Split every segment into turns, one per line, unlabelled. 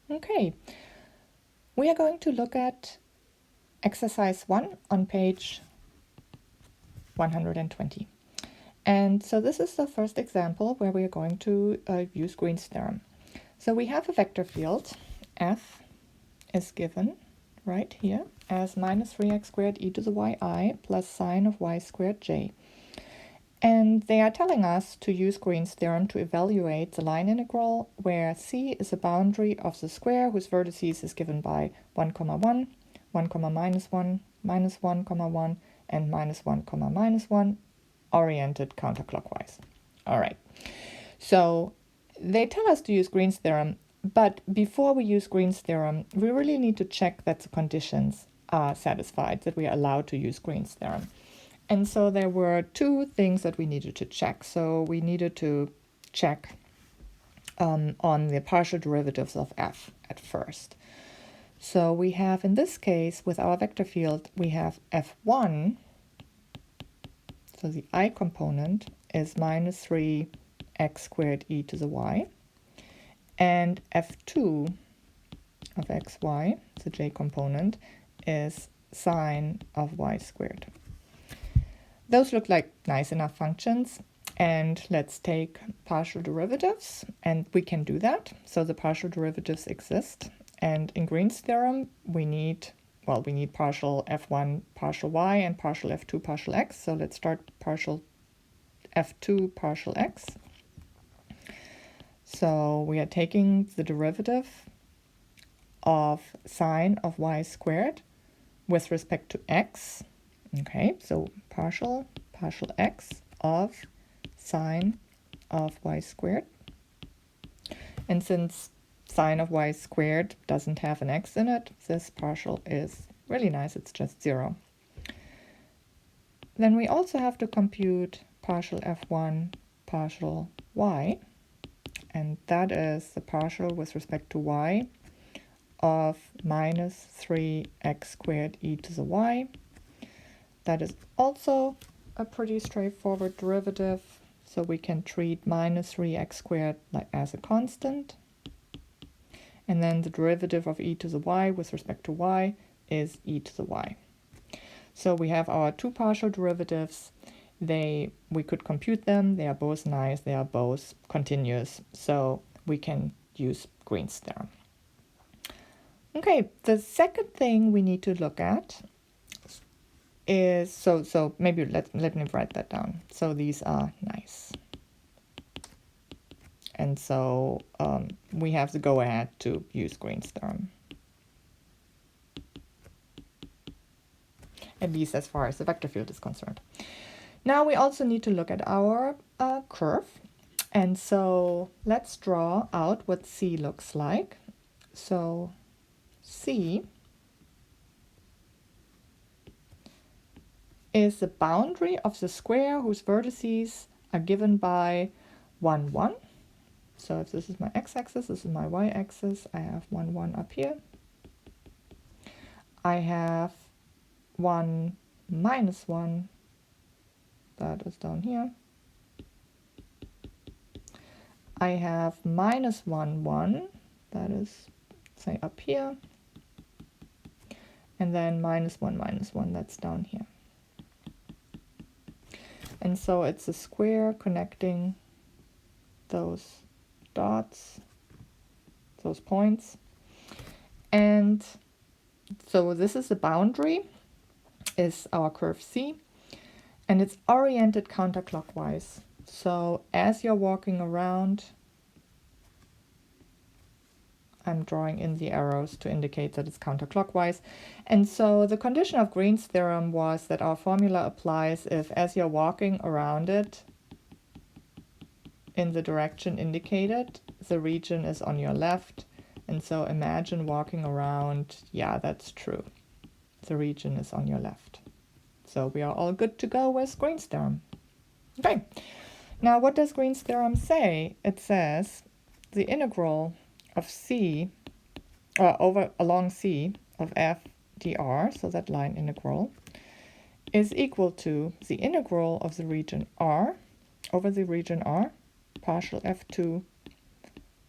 Okay, we are going to look at exercise 1 on page 120. And so this is the first example where we are going to use Green's theorem. So we have a vector field, f is given right here as minus 3x squared e to the yi plus sine of y squared j. And they are telling us to use Green's theorem to evaluate the line integral where c is a boundary of the square whose vertices is given by 1, 1, 1, minus 1, minus 1, 1, and minus 1, minus 1, oriented counterclockwise. All right, so they tell us to use Green's theorem, but before we use Green's theorem, we really need to check that the conditions are satisfied, that we are allowed to use Green's theorem. And so there were two things that we needed to check. So we needed to check on the partial derivatives of f at first. So we have, in this case, with our vector field, we have f1, so the I component is minus 3x squared e to the y, and f2 of xy, the j component, is sine of y squared. Those look like nice enough functions, and let's take partial derivatives, and we can do that. So the partial derivatives exist, and in Green's theorem we need partial f1 partial y and partial f2 partial x. So let's start partial f2 partial x. So we are taking the derivative of sine of y squared with respect to x. Okay, so partial x of sine of y squared. And since sine of y squared doesn't have an x in it, this partial is really nice, it's just 0. Then we also have to compute partial f1 partial y, and that is the partial with respect to y of minus 3x squared e to the y. That is also a pretty straightforward derivative, so we can treat minus 3x squared as a constant. And then the derivative of e to the y with respect to y is e to the y. So we have our two partial derivatives. We could compute them. They are both nice. They are both continuous. So we can use Green's theorem. Okay, the second thing we need to look at is, so maybe let me write that down. So these are nice. And so we have to go ahead to use Green's theorem. At least as far as the vector field is concerned. Now we also need to look at our curve. And so let's draw out what C looks like. So C is the boundary of the square whose vertices are given by 1, 1. So if this is my x-axis, this is my y-axis, I have 1, 1 up here. I have 1, minus 1, that is down here. I have minus 1, 1, that is, say, up here. And then minus 1, that's down here. And so it's a square connecting those dots, those points. And so this is the boundary, is our curve C, and it's oriented counterclockwise. So as you're walking around, I'm drawing in the arrows to indicate that it's counterclockwise. And so the condition of Green's theorem was that our formula applies if, as you're walking around it in the direction indicated, the region is on your left. And so imagine walking around, yeah, that's true. The region is on your left. So we are all good to go with Green's theorem. Okay, now what does Green's theorem say? It says the integral of C, along C of f dr, so that line integral, is equal to the integral of the region R over the region R, partial f2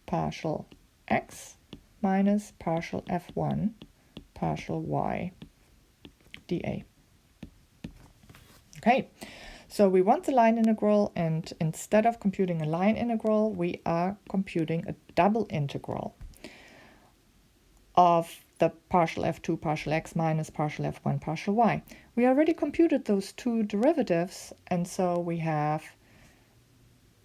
partial x minus partial f1 partial y dA. Okay, so we want the line integral, and instead of computing a line integral, we are computing a double integral of the partial f2 partial x minus partial f1 partial y. We already computed those two derivatives, and so we have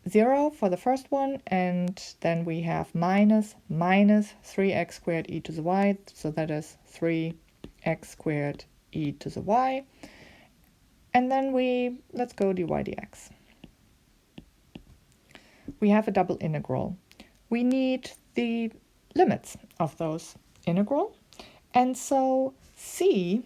0 for the first one, and then we have minus 3x squared e to the y, so that is 3x squared e to the y. And then let's go dy dx. We have a double integral. We need the limits of those integral. And so C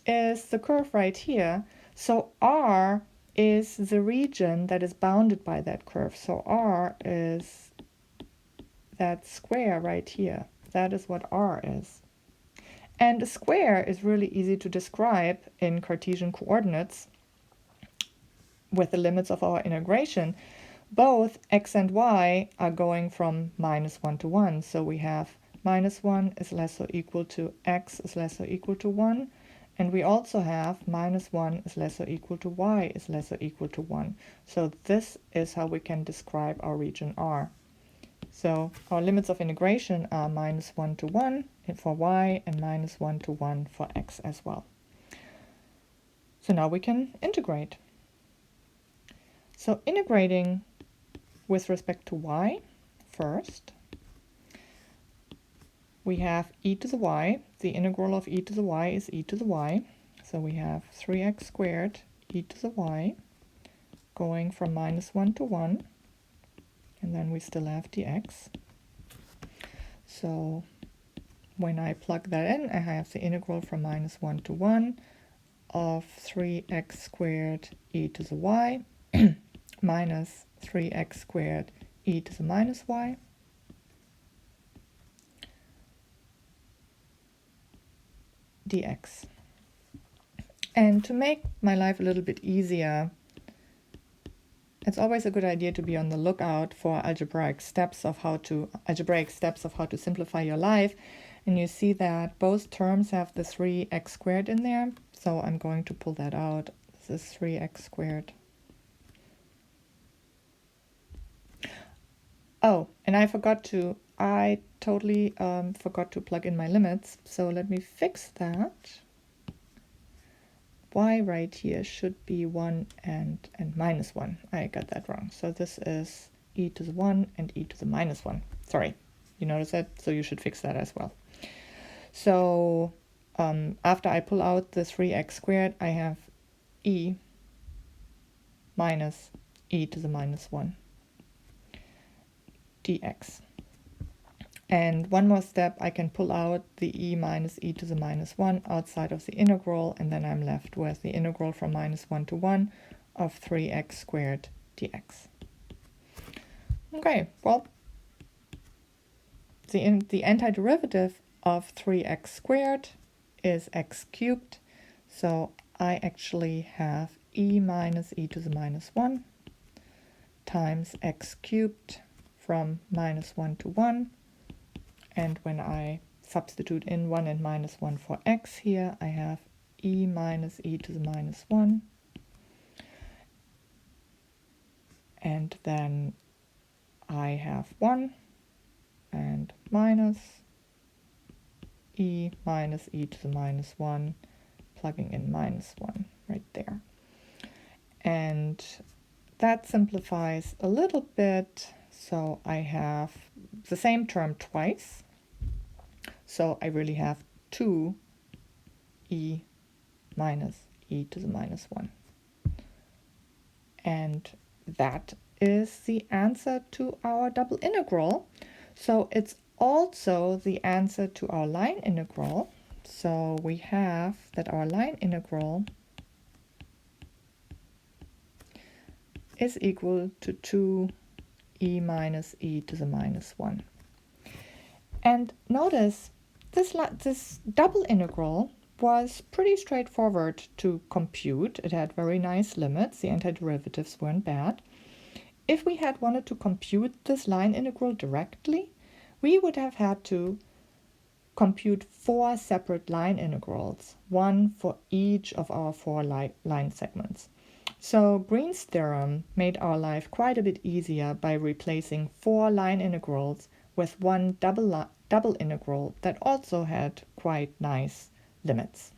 is the curve right here. So R is the region that is bounded by that curve. So R is that square right here. That is what R is. And a square is really easy to describe in Cartesian coordinates with the limits of our integration. Both x and y are going from -1 to 1. So we have -1 is less or equal to x is less or equal to 1. And we also have -1 is less or equal to y is less or equal to 1. So this is how we can describe our region R. So our limits of integration are -1 to 1 for y and -1 to 1 for x as well. So now we can integrate. So integrating with respect to y first, we have e to the y. The integral of e to the y is e to the y. So we have 3x squared e to the y going from -1 to 1. And then we still have dx. So when I plug that in, I have the integral from -1 to 1 of 3x squared e to the y minus 3x squared e to the minus y dx. And to make my life a little bit easier, it's always a good idea to be on the lookout for algebraic steps of how to simplify your life. And you see that both terms have the 3x squared in there. So I'm going to pull that out. This is 3x squared. Oh, and I totally forgot to plug in my limits. So let me fix that. Y right here should be 1 and -1. I got that wrong. So this is e to the 1 and e to the -1. Sorry, you notice that? So you should fix that as well. So after I pull out the 3x squared, I have e minus e to the -1 dx. And one more step, I can pull out the e minus e to the -1 outside of the integral, and then I'm left with the integral from -1 to 1 of 3x squared dx. Okay, well, the antiderivative of 3x squared is x cubed, so I actually have e minus e to the -1 times x cubed from -1 to 1. And when I substitute in 1 and -1 for x here, I have e minus e to the -1. And then I have 1 and minus e minus e to the -1, plugging in -1 right there. And that simplifies a little bit. So I have the same term twice. So I really have 2 e minus e to the -1. And that is the answer to our double integral. So it's also the answer to our line integral. So we have that our line integral is equal to 2 e minus e to the -1. And notice this double integral was pretty straightforward to compute. It had very nice limits. The antiderivatives weren't bad. If we had wanted to compute this line integral directly, we would have had to compute 4 separate line integrals, one for each of our 4 line segments. So Green's theorem made our life quite a bit easier by replacing 4 line integrals with one double integral that also had quite nice limits.